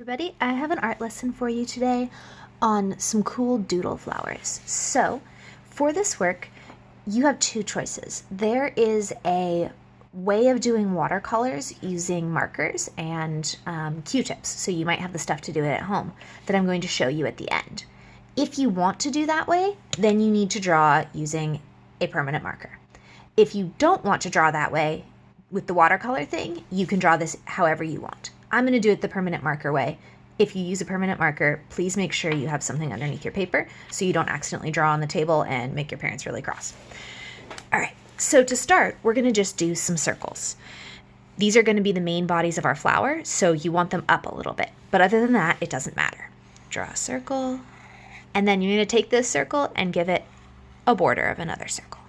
Everybody, I have an art lesson for you today on some cool doodle flowers. So, for this work, you have two choices. There is a way of doing watercolors using markers and Q-tips, so you might have the stuff to do it at home, that I'm going to show you at the end. If you want to do that way, then you need to draw using a permanent marker. If you don't want to draw that way with the watercolor thing, you can draw this however you want. I'm going to do it the permanent marker way. If you use a permanent marker, please make sure you have something underneath your paper so you don't accidentally draw on the table and make your parents really cross. All right, so to start, we're going to just do some circles. These are going to be the main bodies of our flower, so you want them up a little bit. But other than that, it doesn't matter. Draw a circle, and then you're going to take this circle and give it a border of another circle.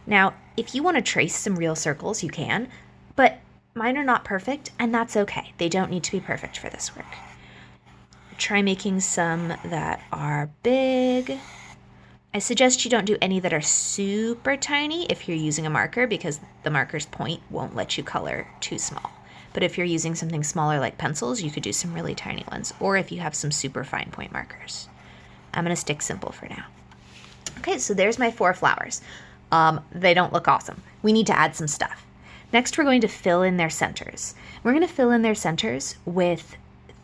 Now, if you want to trace some real circles, you can, but mine are not perfect, and that's okay. They don't need to be perfect for this work. Try making some that are big. I suggest you don't do any that are super tiny if you're using a marker, because the marker's point won't let you color too small. But if you're using something smaller like pencils, you could do some really tiny ones, or if you have some super fine point markers. I'm going to stick simple for now. Okay, so there's my 4 flowers. They don't look awesome. We need to add some stuff. Next, we're going to fill in their centers. We're going to fill in their centers with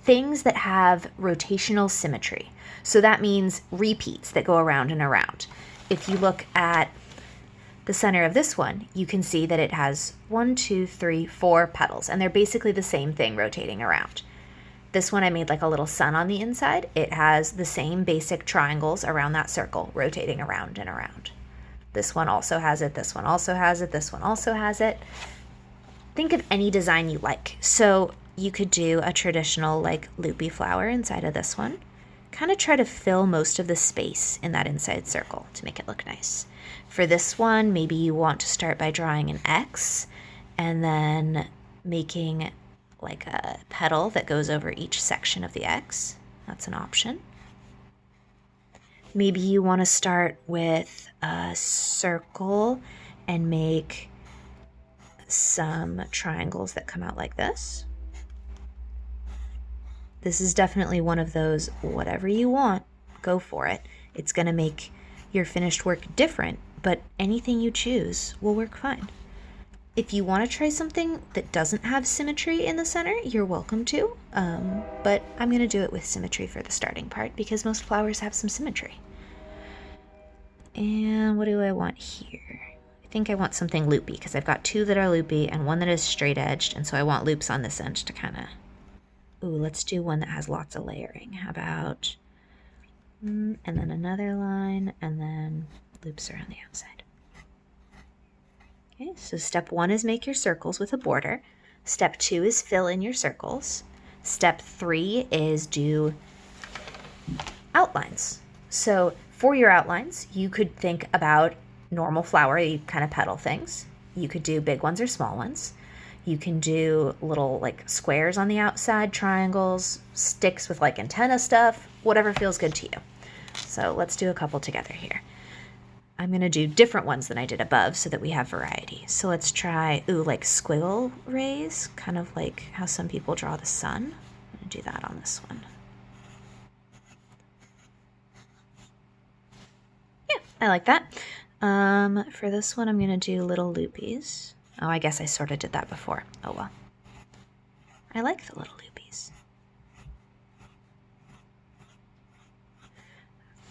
things that have rotational symmetry. So that means repeats that go around and around. If you look at the center of this one, you can see that it has 1, 2, 3, 4 petals, and they're basically the same thing rotating around. This one I made like a little sun on the inside. It has the same basic triangles around that circle rotating around and around. This one also has it, this one also has it, this one also has it. Think of any design you like. So you could do a traditional like loopy flower inside of this one. Kind of try to fill most of the space in that inside circle to make it look nice. For this one, maybe you want to start by drawing an X and then making like a petal that goes over each section of the X. That's an option. Maybe you want to start with a circle and make some triangles that come out like this. This is definitely one of those, whatever you want, go for it. It's going to make your finished work different, but anything you choose will work fine. If you want to try something that doesn't have symmetry in the center, you're welcome to, but I'm going to do it with symmetry for the starting part because most flowers have some symmetry. And what do I want here? I think I want something loopy because I've got 2 that are loopy and 1 that is straight edged, and so I want loops on this end to kind of... Ooh, let's do one that has lots of layering. How about... and then another line, and then loops around the outside. Okay, so step 1 is make your circles with a border. Step 2 is fill in your circles. Step 3 is do outlines. So for your outlines, you could think about normal flowery kind of petal things. You could do big ones or small ones. You can do little like squares on the outside, triangles, sticks with like antenna stuff, whatever feels good to you. So let's do a couple together here. I'm going to do different ones than I did above so that we have variety. So let's try, like squiggle rays, kind of like how some people draw the sun. I'm going to do that on this one. Yeah, I like that. For this one, I'm going to do little loopies. Oh, I guess I sort of did that before. Oh well. I like the little loopies.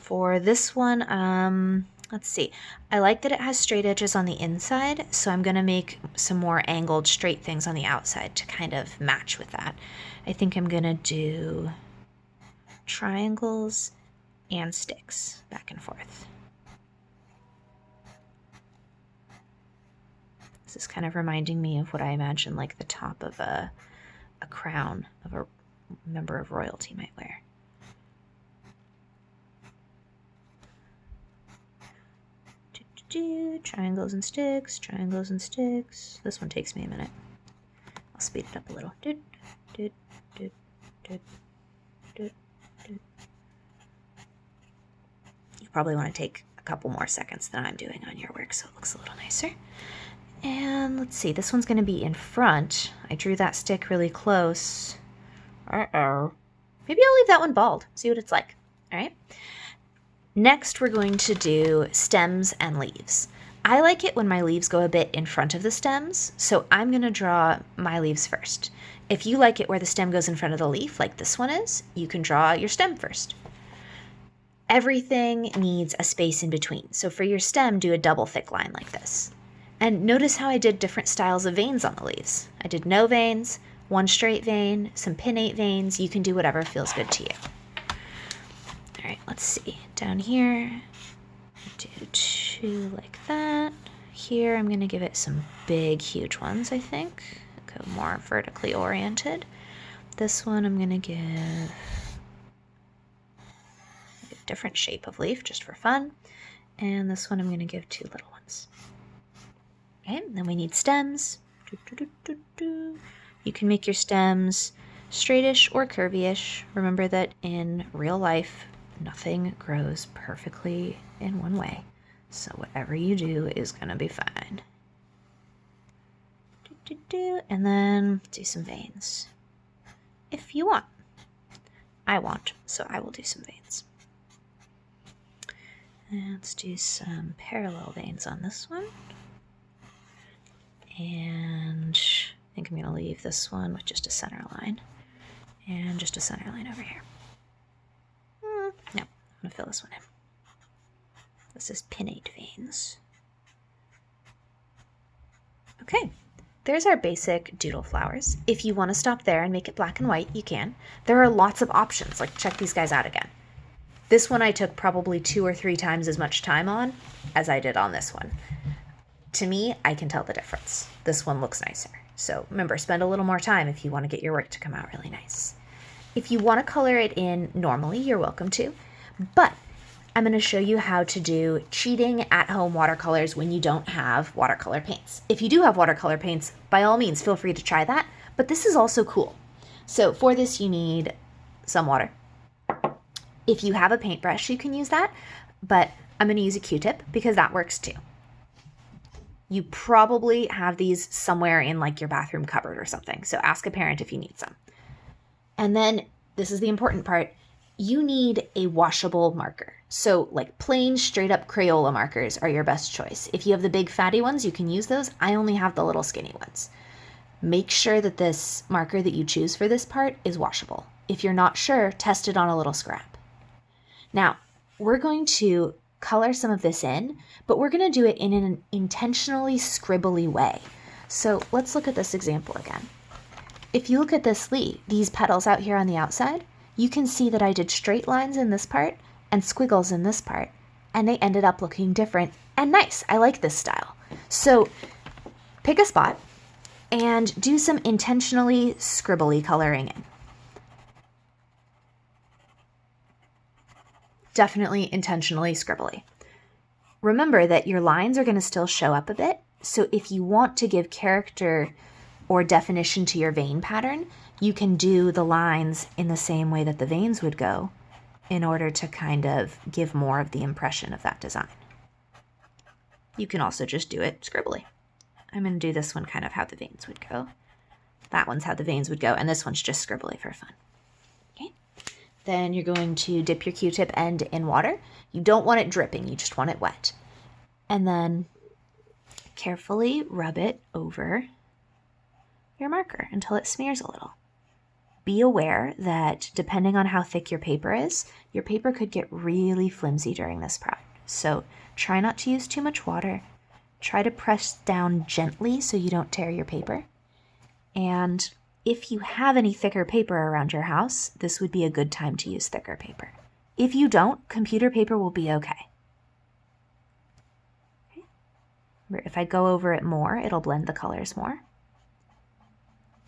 For this one, let's see. I like that it has straight edges on the inside, so I'm going to make some more angled straight things on the outside to kind of match with that. I think I'm going to do triangles and sticks back and forth. This is kind of reminding me of what I imagine like the top of a crown of a member of royalty might wear. Triangles and sticks, triangles and sticks. This one takes me a minute. I'll speed it up a little. You probably want to take a couple more seconds than I'm doing on your work so it looks a little nicer. And let's see, this one's going to be in front. I drew that stick really close. Uh-oh. Maybe I'll leave that one bald, see what it's like. All right. Next, we're going to do stems and leaves. I like it when my leaves go a bit in front of the stems, so I'm going to draw my leaves first. If you like it where the stem goes in front of the leaf, like this one is, you can draw your stem first. Everything needs a space in between, so for your stem, do a double thick line like this. And notice how I did different styles of veins on the leaves. I did no veins, one straight vein, some pinnate veins. You can do whatever feels good to you. All right, let's see. Down here, do 2 like that. Here, I'm going to give it some big, huge ones, I think. Go more vertically oriented. This one, I'm going to give a different shape of leaf just for fun. And this one, I'm going to give 2 little ones. Okay, then we need stems. You can make your stems straightish or curvy-ish. Remember that in real life, nothing grows perfectly in one way. So whatever you do is going to be fine. And then do some veins. If you want. I want, so I will do some veins. And let's do some parallel veins on this one. And I think I'm going to leave this one with just a center line. And just a center line over here. No, I'm going to fill this one in. This is pinnate veins. Okay, there's our basic doodle flowers. If you want to stop there and make it black and white, you can. There are lots of options, like check these guys out again. This one I took probably 2 or 3 times as much time on as I did on this one. To me, I can tell the difference. This one looks nicer. So remember, spend a little more time if you want to get your work to come out really nice. If you want to color it in normally, you're welcome to, but I'm going to show you how to do cheating at-home watercolors when you don't have watercolor paints. If you do have watercolor paints, by all means, feel free to try that, but this is also cool. So for this, you need some water. If you have a paintbrush, you can use that, but I'm going to use a Q-tip because that works too. You probably have these somewhere in like your bathroom cupboard or something, so ask a parent if you need some. And then, this is the important part, you need a washable marker. So like plain straight up Crayola markers are your best choice. If you have the big fatty ones, you can use those. I only have the little skinny ones. Make sure that this marker that you choose for this part is washable. If you're not sure, test it on a little scrap. Now, we're going to color some of this in, but we're going to do it in an intentionally scribbly way. So let's look at this example again. If you look at this leaf, these petals out here on the outside, you can see that I did straight lines in this part and squiggles in this part, and they ended up looking different and nice. I like this style. So pick a spot and do some intentionally scribbly coloring in. Definitely intentionally scribbly. Remember that your lines are going to still show up a bit, so if you want to give character or definition to your vein pattern, you can do the lines in the same way that the veins would go in order to kind of give more of the impression of that design. You can also just do it scribbly. I'm going to do this one kind of how the veins would go. That one's how the veins would go, and this one's just scribbly for fun. Okay. Then you're going to dip your Q-tip end in water. You don't want it dripping, you just want it wet. And then carefully rub it over your marker until it smears a little. Be aware that depending on how thick your paper is, your paper could get really flimsy during this prep. So try not to use too much water. Try to press down gently so you don't tear your paper. And if you have any thicker paper around your house, this would be a good time to use thicker paper. If you don't, computer paper will be okay. If I go over it more, it'll blend the colors more.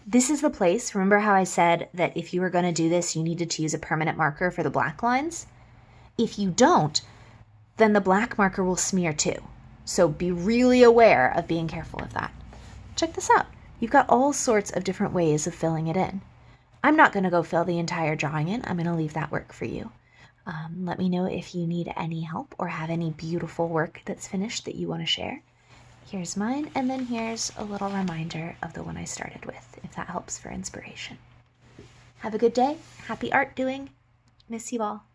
This is the place, remember how I said that if you were going to do this, you needed to use a permanent marker for the black lines? If you don't, then the black marker will smear too. So be really aware of being careful of that. Check this out. You've got all sorts of different ways of filling it in. I'm not going to go fill the entire drawing in. I'm going to leave that work for you. Let me know if you need any help or have any beautiful work that's finished that you want to share. Here's mine, and then here's a little reminder of the one I started with, if that helps for inspiration. Have a good day. Happy art doing. Miss you all.